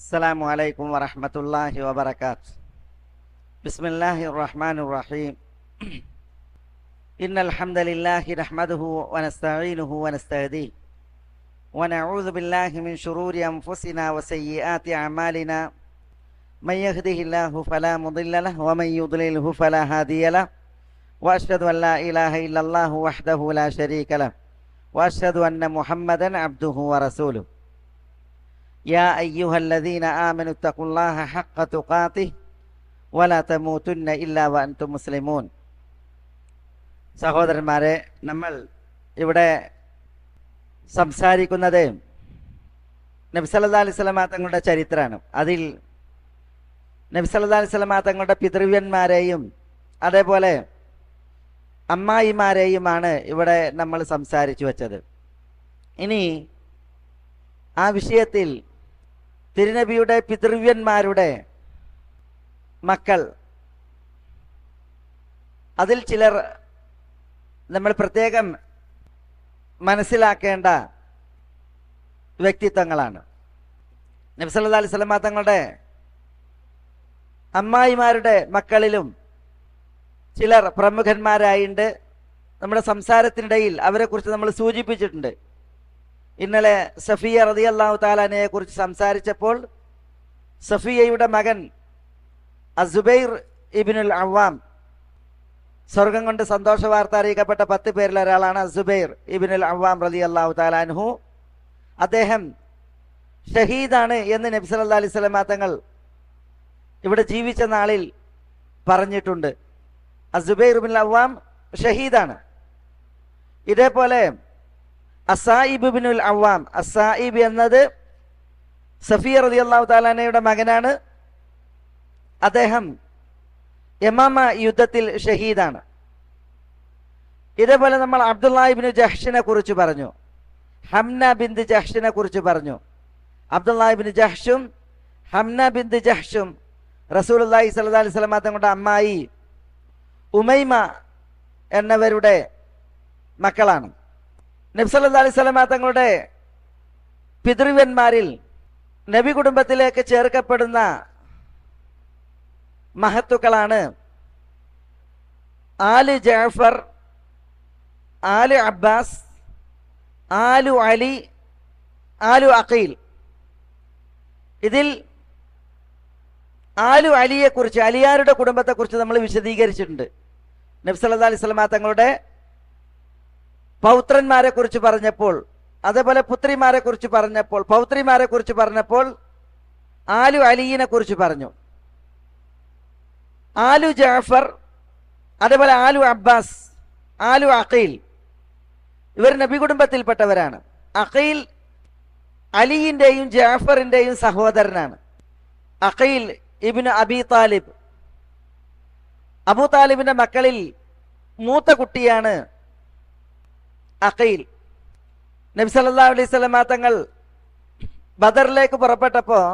السلام عليكم ورحمة الله وبركاته. بسم الله الرحمن الرحيم. إن الحمد لله نحمده ونستعينه ونستهديه ونعوذ بالله من شرور أنفسنا وسيئات أعمالنا. من يهده الله فلا مضل له ومن يضلله فلا هادي له، وأشهد أن لا إله إلا الله وحده لا شريك له، وأشهد أن محمدا عبده ورسوله. يا أيها الذين آمنوا اتقوا الله حق تقاته ولا تموتن إلا وأنتم مسلمون. സഹോദരന്മാരെ, നമ്മൾ ഇവിടെ സംസാരിക്കുന്നത് നബി സല്ലല്ലാഹു അലൈഹി വസല്ലമ തങ്ങളുടെ ചരിത്രമാണ്. അതിൽ നബി സല്ലല്ലാഹു അലൈഹി വസല്ലമ തങ്ങളുടെ പിതൃവ്യന്മാരെയും അതേപോലെ അമ്മായിമാരെയുമാണ് ഇവിടെ നമ്മൾ സംസാരിച്ചു വച്ചത്. ഇനി ആ വിഷയത്തിൽ തിരുനബിയുടെ പിതൃവ്യന്മാരുടെ മക്കൾ, അതിൽ ചിലർ നമ്മൾ പ്രത്യേകം മനസ്സിലാക്കേണ്ട വ്യക്തിത്വങ്ങളാണ്. നബി സല്ലല്ലാഹു അലൈഹി വസല്ലമ തങ്ങളുടെ അമ്മായിമാരുടെ മക്കളിലും ചിലർ പ്രമുഖന്മാരായിട്ടുണ്ട്. നമ്മുടെ സംസാരത്തിനിടയിൽ അവരെക്കുറിച്ച് നമ്മൾ സൂചിപ്പിച്ചിട്ടുണ്ട്. ഇന്നലെ സഫിയ റളിയല്ലാഹു തആല അൻഹയെ കുറിച്ച് സംസാരിച്ചപ്പോൾ സഫിയയുടെ മകൻ അസുബൈർ ഇബ്നുൽ അവ്വാം, സ്വർഗം കൊണ്ട് സന്തോഷ വാർത്ത അറിയിക്കപ്പെട്ട 10 പേരിൽ ഒരാളാണ് അസുബൈർ ഇബ്നുൽ അവ്വാം റളിയല്ലാഹു തആല അൻഹു. അദ്ദേഹം ഷഹീദാണ് എന്ന് നബി സല്ലല്ലാഹു അലൈഹി വസല്ലമ തങ്ങൾ ഇവിടെ ജീവിച്ച നാളിൽ പറഞ്ഞിട്ടുണ്ട്. അസുബൈർ ഇബ്നുൽ അവ്വാം ഷഹീദാണ്. ഇതേപോലെ അസായിബ് ഇബ്നുൽ അവ്വാം, അസായിബ് എന്നത് സഫിയ റളിയല്ലാഹു തആല അൻഹയുടെ മകനാണ്. അദ്ദേഹം യമാമ യുദ്ധത്തിൽ ഷഹീദാണ്. ഇതേപോലെ നമ്മൾ അബ്ദുല്ലാഹ് ഇബ്നു ജഹ്ഷിനെ കുറിച്ച് പറഞ്ഞു, ഹംന ബിന്ത് ജഹ്ഷിനെ കുറിച്ച് പറഞ്ഞു. അബ്ദുല്ലാഹ് ഇബ്നു ജഹ്ഷും ഹംന ബിന്ത് ജഹ്ഷും റസൂലുള്ളാഹി സ്വല്ലല്ലാഹു അലൈഹി വസല്ലമ തങ്ങളുടെ അമ്മായി ഉമൈമ എന്നവരുടെ മക്കളാണ്. നബി സല്ലല്ലാഹു അലൈഹി വസല്ലമ തങ്ങളുടെ പിതൃവ്യന്മാരിൽ നബി കുടുംബത്തിലേക്ക് ചേർക്കപ്പെടുന്ന മഹത്തുക്കളാണ് ആല് ജഅഫർ, ആല് അബ്ബാസ്, ആലു അലി, ആലു അഖീൽ. ഇതിൽ ആലു അലിയെക്കുറിച്ച്, അലിയാരുടെ കുടുംബത്തെക്കുറിച്ച് നമ്മൾ വിശദീകരിച്ചിട്ടുണ്ട്. നബി സല്ലല്ലാഹു അലൈഹി വസല്ലമ തങ്ങളുടെ പൗത്രന്മാരെ കുറിച്ച് പറഞ്ഞപ്പോൾ, അതേപോലെ പുത്രിമാരെ കുറിച്ച് പറഞ്ഞപ്പോൾ, പൗത്രിമാരെ കുറിച്ച് പറഞ്ഞപ്പോൾ ആലു അലിയെ കുറിച്ച് പറഞ്ഞു. ആലു ജഅഫർ, അതേപോലെ ആലു അബ്ബാസ്, ആലു അഖീൽ, ഇവർ നബി കുടുംബത്തിൽപ്പെട്ടവരാണ്. അഖീൽ അലിയിന്റെയും ജഅഫറിന്റെയും സഹോദരനാണ്. അഖീൽ ഇബ്നു അബി താലിബ്, അബൂ താലിബിന്റെ മക്കളിൽ മൂത്ത കുട്ടിയാണ് അഖീൽ. നബി സല്ലല്ലാഹു അലൈഹി വസല്ലമ തങ്ങൾ ബദറിലേക്ക് പുറപ്പെട്ടപ്പോൾ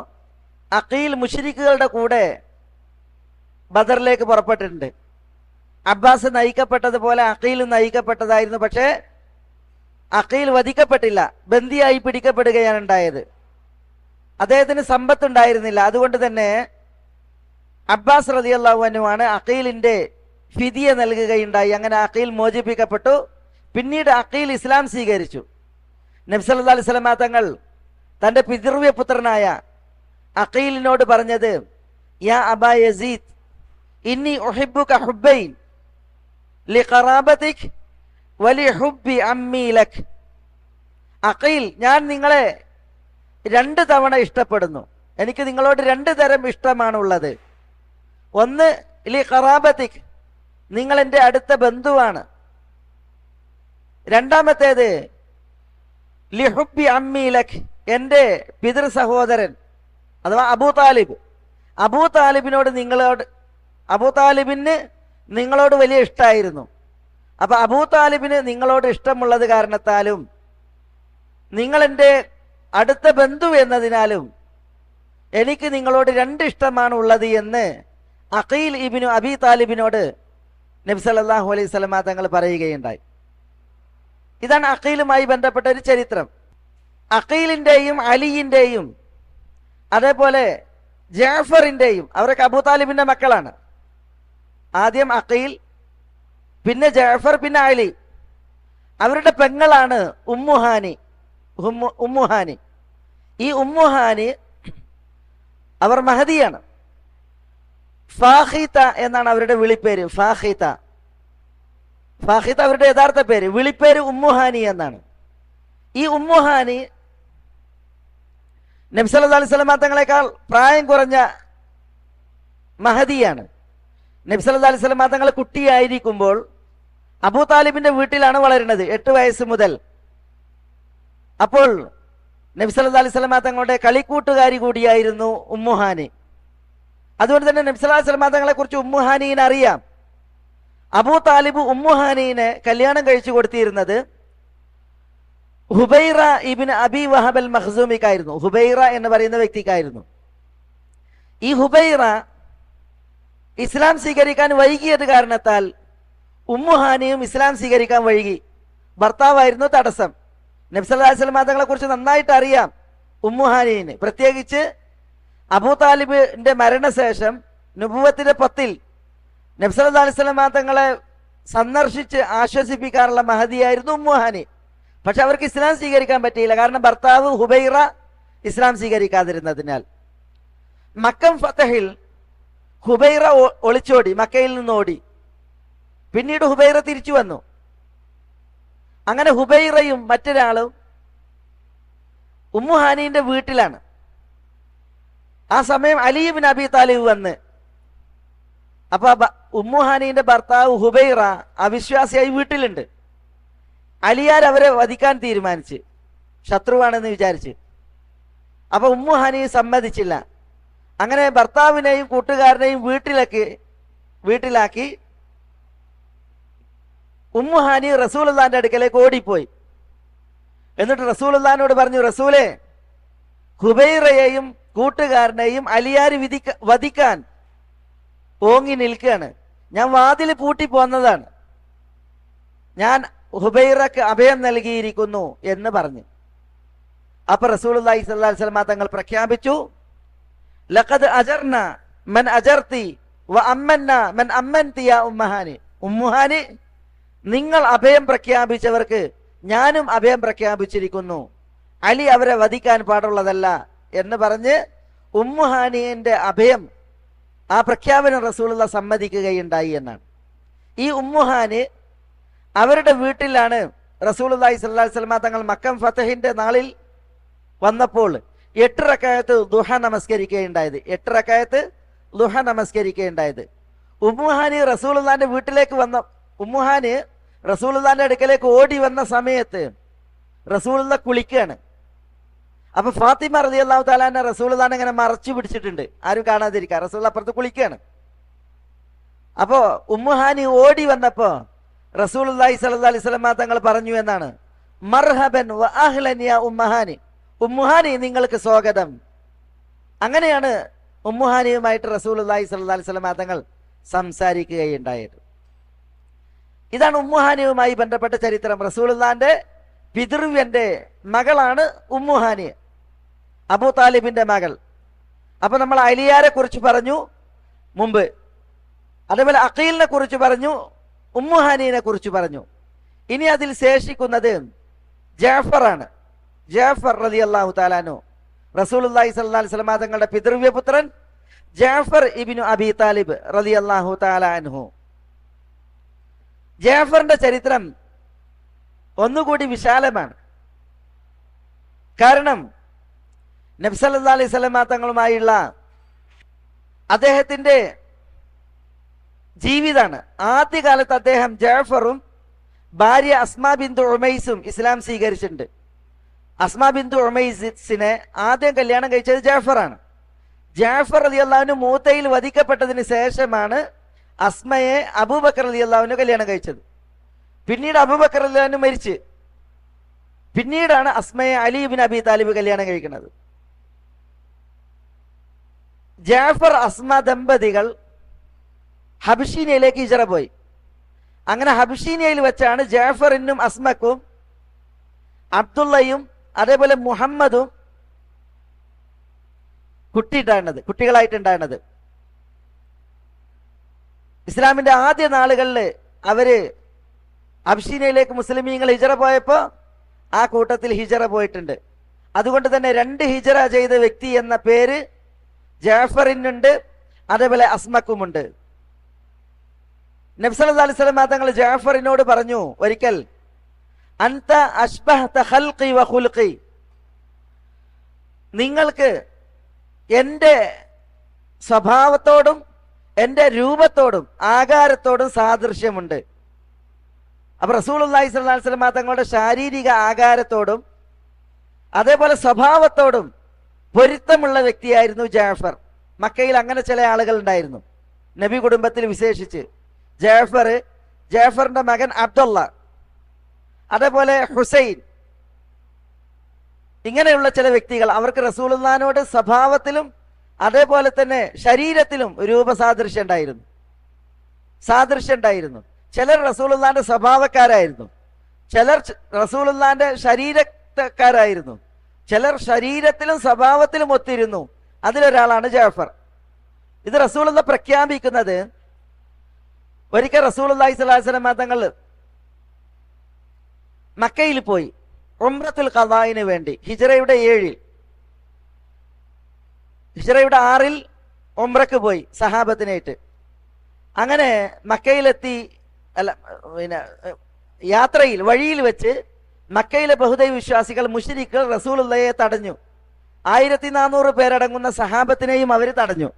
അഖീൽ മുശ്രിക്കുകളുടെ കൂടെ ബദറിലേക്ക് പുറപ്പെട്ടിട്ടുണ്ട്. അബ്ബാസ് നയിക്കപ്പെട്ടതുപോലെ അഖീലും നയിക്കപ്പെട്ടതായിരുന്നു. പക്ഷേ അഖീൽ വധിക്കപ്പെട്ടില്ല, ബന്ദിയായി പിടിക്കപ്പെടുകയാണ് ഉണ്ടായത്. അദ്ദേഹത്തിന് സമ്പത്തുണ്ടായിരുന്നില്ല. അതുകൊണ്ട് തന്നെ അബ്ബാസ് റളിയല്ലാഹു അൻഹു ആണ് അഖീലിന്റെ ഫിദിയ നൽകുകയുണ്ടായി. അങ്ങനെ അഖീൽ മോചിപ്പിക്കപ്പെട്ടു. പിന്നീട് അഖീൽ ഇസ്ലാം സ്വീകരിച്ചു. നബി സല്ലല്ലാഹു അലൈഹി വസല്ലമ തങ്ങൾ തന്റെ പിതൃവ്യ പുത്രനായ അഖീലിനോട് പറഞ്ഞത്, യാ അബാ യസീദ് ഇന്നി ഉഹിബ്ബുക ഹുബ്ബൈൻ ലിഖറാബതിക് വലിഹുബ്ബി അമ്മി ലക്. അഖീൽ, ഞാൻ നിങ്ങളെ 2 തവണ ഇഷ്ടപ്പെടുന്നു. എനിക്ക് നിങ്ങളോട് 2 തരം ഇഷ്ടമാണുള്ളത്. ഒന്ന് ലിഖറാബതിക്, നിങ്ങൾ എൻ്റെ അടുത്ത ബന്ധുവാണ്. രണ്ടാമത്തേത് ലിഹുബ്ബി അമ്മി ലക്, എൻ്റെ പിതൃ സഹോദരൻ അഥവാ അബൂ താലിബ്. അബൂ താലിബിന് നിങ്ങളോട് വലിയ ഇഷ്ടമായിരുന്നു. അപ്പൊ അബൂ താലിബിന് നിങ്ങളോട് ഇഷ്ടമുള്ളത് കാരണത്താലും നിങ്ങൾ എൻ്റെ അടുത്ത ബന്ധു എന്നതിനാലും എനിക്ക് നിങ്ങളോട് 2 ഇഷ്ടമാണ് ഉള്ളത് എന്ന് അഖീൽ ഇബ്നു അബി താലിബിനോട് നബി സല്ലല്ലാഹു അലൈഹി വസല്ലമ തങ്ങൾ പറയുകയുണ്ടായി. ഇതാണ് അഖീലുമായി ബന്ധപ്പെട്ട ഒരു ചരിത്രം. അഖീലിന്റെയും അലിയിന്റെയും അതേപോലെ ജാഫറിൻ്റെയും, അവരൊക്കെ അബൂ താലിബിൻ്റെ മക്കളാണ്. ആദ്യം അഖീൽ, പിന്നെ ജാഫർ, പിന്നെ അലി. അവരുടെ പെങ്ങളാണ് ഉമ്മുഹാനി. ഉമ്മുഹാനി, ഈ ഉമ്മുഹാനി അവർ മഹദിയാണ്. ഫാഖിത എന്നാണ് അവരുടെ വിളിപ്പേര്. ഫാഖിത അവരുടെ യഥാർത്ഥ പേര്. വിളിപ്പേര് ഉമ്മുഹാനി എന്നാണ്. ഈ ഉമ്മുഹാനി നബി സല്ലല്ലാഹു അലൈഹി വസല്ലം തങ്ങളെക്കാൾ പ്രായം കുറഞ്ഞ മഹദിയാണ്. നബി സല്ലല്ലാഹു അലൈഹി വസല്ലം തങ്ങൾ കുട്ടിയായിരിക്കുമ്പോൾ അബൂ താലിബിന്റെ വീട്ടിലാണ് വളരുന്നത്, 8 വയസ്സ് മുതൽ. അപ്പോൾ നബി സല്ലല്ലാഹു അലൈഹി വസല്ലം തങ്ങളുടെ കളിക്കൂട്ടുകാരി കൂടിയായിരുന്നു ഉമ്മുഹാനി. അതുകൊണ്ട് തന്നെ നബി സല്ലല്ലാഹു അലൈഹി വസല്ലം തങ്ങളെ കുറിച്ച് ഉമ്മുഹാനീനെ അറിയാം. അബൂ താലിബ് ഉമ്മുഹാനീനെ കല്യാണം കഴിച്ചു കൊടുത്തിരുന്നത് ഹുബൈറ ഇബ്നു അബി വഹബ് അൽ മഖ്സൂമിക്കായിരുന്നു. ഹുബൈറ എന്ന് പറയുന്ന വ്യക്തിക്കായിരുന്നു. ഈ ഹുബൈറ ഇസ്ലാം സ്വീകരിക്കാൻ വൈകിയത് കാരണത്താൽ ഉമ്മുഹാനിയും ഇസ്ലാം സ്വീകരിക്കാൻ വൈകി. ഭർത്താവായിരുന്നു തടസ്സം. നബി സല്ലല്ലാഹു അലൈഹി വസല്ലം തങ്ങളെ കുറിച്ച് നന്നായിട്ട് അറിയാം ഉമ്മുഹാനീന്. പ്രത്യേകിച്ച് അബൂ താലിബിന്റെ മരണശേഷം നുബുവത്തിന്റെ 10-ൽ നബി സല്ലല്ലാഹു അലൈഹി വസല്ലം തങ്ങളെ സന്ദർശിച്ച് ആശ്വസിപ്പിക്കാറുള്ള മഹദിയായിരുന്നു ഉമ്മുഹാനി. പക്ഷെ അവർക്ക് ഇസ്ലാം സ്വീകരിക്കാൻ പറ്റിയില്ല. കാരണം ഭർത്താവ് ഹുബൈറ ഇസ്ലാം സ്വീകരിക്കാതിരുന്നതിനാൽ. മക്കം ഫതഹിൽ ഹുബൈറ ഒളിച്ചോടി, മക്കയിൽ നിന്ന് ഓടി. പിന്നീട് ഹുബൈറ തിരിച്ചു വന്നു. അങ്ങനെ ഹുബൈറയും മറ്റൊരാളും ഉമ്മുഹാനീന്റെ വീട്ടിലാണ്. ആ സമയം അലി ഇബ്നു അബി താലിബ് വന്ന്. അപ്പൊ ഉമ്മുഹാനീന്റെ ഭർത്താവ് ഹുബൈറ അവിശ്വാസിയായി വീട്ടിലുണ്ട്. അലിയാർ അവരെ വധിക്കാൻ തീരുമാനിച്ച്, ശത്രുവാണെന്ന് വിചാരിച്ച്. അപ്പൊ ഉമ്മുഹാനി സമ്മതിച്ചില്ല. അങ്ങനെ ഭർത്താവിനെയും കൂട്ടുകാരനെയും വീട്ടിലാക്കി ഉമ്മുഹാനി റസൂലുള്ളാഹിന്റെ അടുക്കലേക്ക് ഓടിപ്പോയി. എന്നിട്ട് റസൂലുള്ളാഹിനോട് പറഞ്ഞു, റസൂലേ, ഹുബൈറയെയും കൂട്ടുകാരനെയും അലിയാർ വധിക്കാൻ ഓങ്ങി നിൽക്കുകയാണ്. ഞാൻ വാതിൽ പൂട്ടി പോന്നതാണ്. ഞാൻ ഹുബൈറക്ക് അഭയം നൽകിയിരിക്കുന്നു എന്ന് പറഞ്ഞു. അപ്പൊ റസൂലുള്ളാഹി സ്വല്ലല്ലാഹു അലൈഹി വസല്ലം തങ്ങൾ പ്രഖ്യാപിച്ചു, ലഖദ് അജർന മൻ അജർതി വ അമ്മന്ന മൻ അമ്മൻതി യാ ഉമ്മുഹാനി. ഉമ്മുഹാനി, നിങ്ങൾ അഭയം പ്രഖ്യാപിച്ചവർക്ക് ഞാനും അഭയം പ്രഖ്യാപിച്ചിരിക്കുന്നു. അലി അവരെ വധിക്കാൻ പാടുള്ളതല്ല എന്ന് പറഞ്ഞ് ഉമ്മുഹാനിയുടെ അഭയം, ആ പ്രഖ്യാപനം റസൂലുള്ളാഹി സമ്മതിക്കുകയുണ്ടായി എന്നാണ്. ഈ ഉമ്മുഹാനി അവരുടെ വീട്ടിലാണ് റസൂലുള്ളാഹി സ്വല്ലല്ലാഹു അലൈഹി വസല്ലം തങ്ങൾ മക്കം ഫതഹിന്റെ നാളിൽ വന്നപ്പോൾ 8 റക്അത്ത് ദുഹ നമസ്കരിക്കുകയുണ്ടായത്. 8 റക്അത്ത് ദുഹ നമസ്കരിക്കുകയുണ്ടായത്. ഉമ്മുഹാനി റസൂലുള്ളാഹിന്റെ വീട്ടിലേക്ക് വന്ന ഉമ്മുഹാനി റസൂലുള്ളാഹിന്റെ അടുക്കലേക്ക് ഓടി വന്ന സമയത്ത് റസൂലുള്ളാഹി കുളിക്കുകയാണ്. അപ്പൊ ഫാത്തിമ റളിയല്ലാഹു തആല അൻഹ റസൂലുള്ളാഹിനെ ഇങ്ങനെ മറച്ചു പിടിച്ചിട്ടുണ്ട്, ആരും കാണാതിരിക്കാൻ. റസൂലുള്ളാഹി അപ്പുറത്ത് കുളിക്കുകയാണ്. അപ്പോ ഉമ്മുഹാനി ഓടി വന്നപ്പോ റസൂലുള്ളാഹി സ്വല്ലല്ലാഹു അലൈഹി വസല്ലം തങ്ങൾ പറഞ്ഞു എന്നാണ്, മർഹബൻ വ അഹ്ലൻ യാ ഉമ്മുഹാനി. ഉമ്മുഹാനി, നിങ്ങൾക്ക് സ്വാഗതം. അങ്ങനെയാണ് ഉമ്മുഹാനിയുമായിട്ട് റസൂലുള്ളാഹി സ്വല്ലല്ലാഹു അലൈഹി വസല്ലം തങ്ങൾ സംസാരിക്കുകയുണ്ടായത്. ഇതാണ് ഉമ്മുഹാനിയുമായി ബന്ധപ്പെട്ട ചരിത്രം. റസൂലുള്ളാഹിന്റെ പിതൃവ്യന്റെ മകളാണ് ഉമ്മുഹാനി, അബൂ താലിബിന്റെ മകൾ. അപ്പൊ നമ്മൾ അലിയാരെ കുറിച്ച് പറഞ്ഞു മുമ്പ്, അതേപോലെ അഖീലിനെ കുറിച്ച് പറഞ്ഞു, ഉമ്മുഹാനിയെ കുറിച്ച് പറഞ്ഞു. ഇനി അതിൽ ശേഷിക്കുന്നത് ജാഫറാണ്. ജാഫർ റളിയല്ലാഹു തആല അൻഹു, റസൂലുള്ളാഹി സ്വല്ലല്ലാഹു അലൈഹി വസല്ലം തങ്ങളുടെ പിതൃവ്യപുത്രൻ ജാഫർ ഇബ്നു അബി താലിബ് റളിയല്ലാഹു തആല അൻഹു. ജാഫറിന്റെ ചരിത്രം ഒന്നുകൂടി വിശാലമാണ്. കാരണം നബി സല്ലല്ലാഹു അലൈഹി വസല്ലം തങ്ങളുമായുള്ള അദ്ദേഹത്തിന്റെ ജീവിതമാണ്. ആദ്യകാലത്ത് അദ്ദേഹം ജാഫറും ഭാര്യ അസ്മാ ബിന്തു ഉമൈസും ഇസ്ലാം സ്വീകരിച്ചിട്ടുണ്ട്. അസ്മാ ബിന്തു ഉമൈസിനെ ആദ്യം കല്യാണം കഴിച്ചത് ജാഫറാണ്. ജാഫർ റളിയല്ലാഹു അൻഹു മൂത്തയിൽ വധിക്കപ്പെട്ടതിന് ശേഷമാണ് അസ്മയെ അബൂബക്കർ റളിയല്ലാഹു അൻഹു കല്യാണം കഴിച്ചത്. പിന്നീട് അബൂബക്കർ റളിയല്ലാഹു അൻഹു മരിച്ച് പിന്നീടാണ് അസ്മയെ അലി ഇബ്നു അബി താലിബ് കല്യാണം കഴിക്കുന്നത്. ജാഫർ അസ്മ ദമ്പതികൾ ഹബഷീനയിലേക്ക് ഹിജറ പോയി. അങ്ങനെ ഹബഷീനയിൽ വെച്ചാണ് ജാഫറിനും അസ്മക്കും അബ്ദുള്ളയും അതേപോലെ മുഹമ്മദും കുട്ടികളായിട്ടുണ്ടായിരുന്നത്. ഇസ്ലാമിന്റെ ആദ്യ നാളുകളിൽ അവര് അബ്ശീനയിലേക്ക് മുസ്ലിമീങ്ങൾ ഹിജറ പോയപ്പോൾ ആ കൂട്ടത്തിൽ ഹിജറ പോയിട്ടുണ്ട്. അതുകൊണ്ട് തന്നെ 2 ഹിജറ ചെയ്ത വ്യക്തി എന്ന പേര് ജാഫറിനുണ്ട്, അതേപോലെ അസ്മക്കുമുണ്ട്. നബി സല്ലല്ലാഹു അലൈഹി വസല്ലം തങ്ങൾ ജാഫറിനോട് പറഞ്ഞു ഒരിക്കൽ, അൻത അശ്ബഹത ഖൽഖി വ ഖുൽഖി, നിങ്ങൾക്ക് എൻ്റെ സ്വഭാവത്തോടും എൻ്റെ രൂപത്തോടും ആകാരത്തോടും സാദൃശ്യമുണ്ട്. അപ്പൊ റസൂലുള്ളാഹി സ്വല്ലല്ലാഹു അലൈഹി വസല്ലം തങ്ങളുടെ ശാരീരിക ആകാരത്തോടും അതേപോലെ സ്വഭാവത്തോടും പൊരുത്തമുള്ള വ്യക്തിയായിരുന്നു ജാഫർ. മക്കയിൽ അങ്ങനെ ചില ആളുകൾ ഉണ്ടായിരുന്നു, നബി കുടുംബത്തിൽ വിശേഷിച്ച്. ജാഫറിന്റെ മകൻ അബ്ദുള്ള, അതേപോലെ ഹുസൈൻ, ഇങ്ങനെയുള്ള ചില വ്യക്തികൾ, അവർക്ക് റസൂലുള്ളാഹിനോട് സ്വഭാവത്തിലും അതേപോലെ തന്നെ ശരീരത്തിലും സാദൃശ്യം ഉണ്ടായിരുന്നു. ചിലർ റസൂലുള്ളാഹിന്റെ സ്വഭാവക്കാരായിരുന്നു, ചിലർ റസൂലുള്ളാഹിന്റെ ശരീരക്കാരായിരുന്നു, ചിലർ ശരീരത്തിലും സ്വഭാവത്തിലും ഒത്തിരുന്നു. അതിലൊരാളാണ് ജാഫർ. ഇത് റസൂലുള്ളാഹി പ്രഖ്യാപിക്കുന്നത് ഒരിക്കൽ റസൂലുള്ളാഹി സ്വല്ലല്ലാഹു അലൈഹി വസല്ലം തങ്ങൾ മക്കയിൽ പോയി ഉംറത്തുൽ ഖദാഇന് വേണ്ടി. ഹിജ്റയുടെ 7-ൽ, ഹിജ്റയുടെ 6-ൽ ഉംറക്ക് പോയി സഹാബത്തിനായിട്ട്. അങ്ങനെ മക്കയിലെത്തി, യാത്രയിൽ വഴിയിൽ വെച്ച് മക്കയിലെ ബഹുദൈവ വിശ്വാസികൾ മുശ്രിക്കുകൾ റസൂലുള്ളാഹിയെ തടഞ്ഞു. 1400 പേരടങ്ങുന്ന സഹാബത്തിനെയും അവർ തടഞ്ഞു,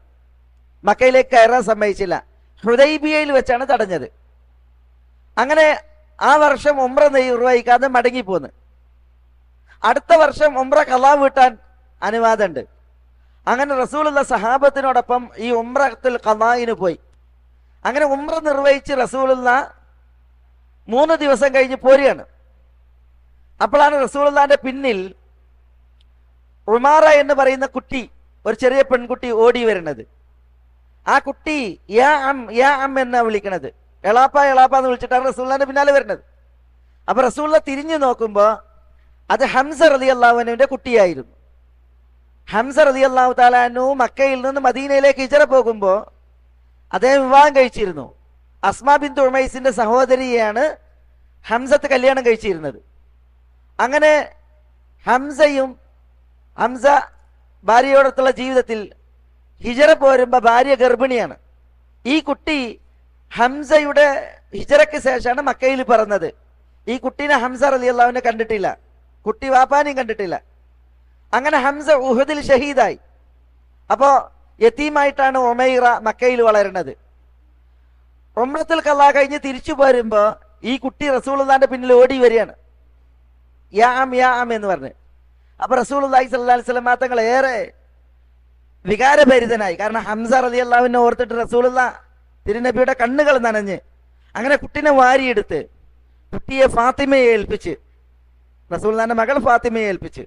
മക്കയിലേക്ക് കയറാൻ സമ്മതിച്ചില്ല. ഹുദൈബിയയിൽ വെച്ചാണ് തടഞ്ഞത്. അങ്ങനെ ആ വർഷം ഉംറ നിർവഹിക്കാതെ മടങ്ങിപ്പോന്ന്. അടുത്ത വർഷം ഉംറ ഖളാ വീട്ടാൻ അനുവാദമുണ്ട്. അങ്ങനെ റസൂലുള്ളാഹി സഹാബത്തിനോടൊപ്പം ഈ ഉംറത്തുൽ ഖളാഇന് പോയി. അങ്ങനെ ഉംറ നിർവഹിച്ച് റസൂലുള്ളാഹി 3 ദിവസം കഴിഞ്ഞ് പോരുകയാണ്. അപ്പോഴാണ് റസൂലുള്ളാഹിന്റെ പിന്നിൽ ഉമാറ എന്ന് പറയുന്ന കുട്ടി, ഒരു ചെറിയ പെൺകുട്ടി ഓടി വരുന്നത്. ആ കുട്ടി യാ അം എന്നാ വിളിക്കണത്. എളാപ്പ എന്ന് വിളിച്ചിട്ടാണ് റസൂലുള്ളാഹിന്റെ പിന്നാലെ വരുന്നത്. അപ്പൊ റസൂലുള്ളാഹി തിരിഞ്ഞു നോക്കുമ്പോ അത് ഹംസ റളിയല്ലാഹു അൻഹുവിന്റെ കുട്ടിയായിരുന്നു. ഹംസ റളിയല്ലാഹു തആല അൻഹു മക്കയിൽ നിന്ന് മദീനയിലേക്ക് ഹിജ്റ പോകുമ്പോൾ അദ്ദേഹം വിവാഹം കഴിച്ചിരുന്നു. അസ്മാ ബിന്തു ഉമൈസിന്റെ സഹോദരിയെയാണ് ഹംസത്ത് കല്യാണം കഴിച്ചിരുന്നത്. അങ്ങനെ ഹംസ ഭാര്യയോടൊത്തുള്ള ജീവിതത്തിൽ ഹിജ്റ പോരുമ്പോൾ ഭാര്യ ഗർഭിണിയാണ്. ഈ കുട്ടി ഹംസയുടെ ഹിജ്റയ്ക്ക് ശേഷമാണ് മക്കയിൽ പിറന്നത്. ഈ കുട്ടീനെ ഹംസ റളിയല്ലാഹു അൻഹു കണ്ടിട്ടില്ല, കുട്ടി വാപ്പാനെയും കണ്ടിട്ടില്ല. അങ്ങനെ ഹംസ ഉഹദിൽ ഷഹീദായി. അപ്പോ യതീമായിട്ടാണ് ഉമൈറ മക്കയിൽ വളരുന്നത്. ഉംറത്തുൽ ഖളാ കഴിഞ്ഞ് തിരിച്ചു പോരുമ്പോ ഈ കുട്ടി റസൂലുള്ളാഹിന്റെ പിന്നിൽ ഓടി വരികയാണ്, യാ അം എന്ന് പറഞ്ഞ്. അപ്പൊ റസൂലുള്ളാഹി സ്വല്ലല്ലാഹു അലൈഹി വസല്ലം തങ്ങൾ ഏറെ വികാരഭരിതനായി. കാരണം ഹംസ റളിയല്ലാഹു അൻഹു ഓർത്തിട്ട് റസൂലുള്ളാഹി തിരുനബിയുടെ കണ്ണുകൾ നനഞ്ഞ്. അങ്ങനെ കുട്ടിനെ വാരിയെടുത്ത് കുട്ടിയെ ഫാത്തിമയെ ഏൽപ്പിച്ച്, റസൂലുള്ളാഹിന്റെ മകൾ ഫാത്തിമയെ ഏൽപ്പിച്ച്.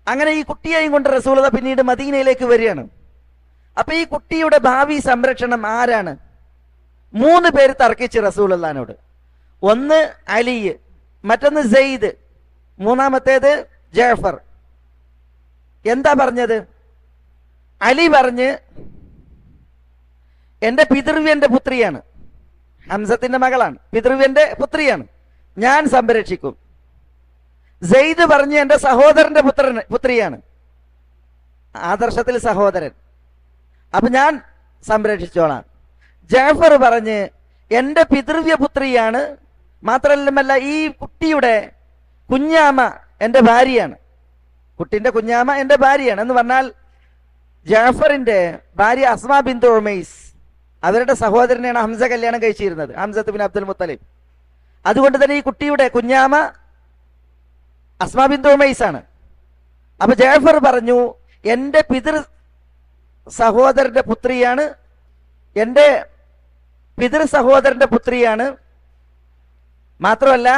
അങ്ങനെ ഈ കുട്ടിയെയും കൊണ്ട് റസൂലുള്ളാഹി പിന്നീട് മദീനയിലേക്ക് വരികയാണ്. അപ്പൊ ഈ കുട്ടിയുടെ ഭാവി സംരക്ഷണം ആരാണ്? 3 പേര് തർക്കിച്ച് റസൂലുള്ളാഹിനോട്. ഒന്ന് അലി, മറ്റൊന്ന് സെയ്ദ്, മൂന്നാമത്തേത് ജാഫർ. എന്താ പറഞ്ഞത്? അലി പറഞ്ഞ് എന്റെ പിതൃവ്യന്റെ പുത്രിയാണ്, ഹംസത്തിന്റെ മകളാണ്, പിതൃവ്യന്റെ പുത്രിയാണ്, ഞാൻ സംരക്ഷിക്കും. സെയ്ദ് പറഞ്ഞ് എന്റെ സഹോദരന്റെ പുത്രിയാണ്, ആദർശത്തിൽ സഹോദരൻ, അപ്പൊ ഞാൻ സംരക്ഷിച്ചോളാം. ജാഫർ പറഞ്ഞ് എന്റെ പിതൃവ്യ പുത്രിയാണ്, മാത്രമല്ല ഈ കുട്ടിയുടെ കുഞ്ഞാമ എന്റെ ഭാര്യയാണ്, കുട്ടിന്റെ കുഞ്ഞാമ എന്റെ ഭാര്യയാണ്. എന്ന് പറഞ്ഞാൽ ജാഫറിന്റെ ഭാര്യ അസ്മാ ബിന്തു ഉമൈസ്, അവരുടെ സഹോദരനെയാണ് ഹംസ കല്യാണം കഴിച്ചിരുന്നത്, ഹംസത്ത് ബിൻ അബ്ദുൽ മുത്തലിബ്. അതുകൊണ്ട് തന്നെ ഈ കുട്ടിയുടെ കുഞ്ഞാമ അസ്മാ ബിന്തു ഉമൈസ് ആണ്. അപ്പൊ ജാഫർ പറഞ്ഞു എന്റെ പിതൃ സഹോദരന്റെ പുത്രിയാണ്, എന്റെ പിതൃ സഹോദരന്റെ പുത്രിയാണ്, മാത്രമല്ല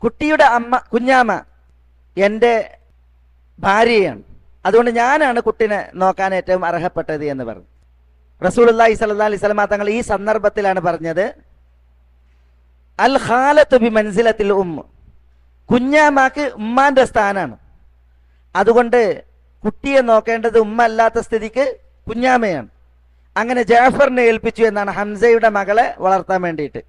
കുട്ടിയുടെ കുഞ്ഞാമ എന്റെ ഭാര്യയാണ്, അതുകൊണ്ട് ഞാനാണ് കുട്ടിനെ നോക്കാൻ ഏറ്റവും അർഹപ്പെട്ടത് എന്ന് പറഞ്ഞു. റസൂലുള്ളാഹി സ്വല്ലല്ലാഹി അലൈഹി വസല്ലം തങ്ങൾ ഈ സന്ദർഭത്തിലാണ് പറഞ്ഞത് അൽ ഖാലത്തു ബി മൻസിലത്തിൽ കുഞ്ഞാമാക്ക് ഉമ്മാന്റെ സ്ഥാനാണ്. അതുകൊണ്ട് കുട്ടിയെ നോക്കേണ്ടത് ഉമ്മ അല്ലാത്ത സ്ഥിതിക്ക് കുഞ്ഞാമയാണ്. അങ്ങനെ ജാഫറിനെ ഏൽപ്പിച്ചു എന്നാണ് ഹംസയുടെ മകളെ വളർത്താൻ വേണ്ടിയിട്ട്.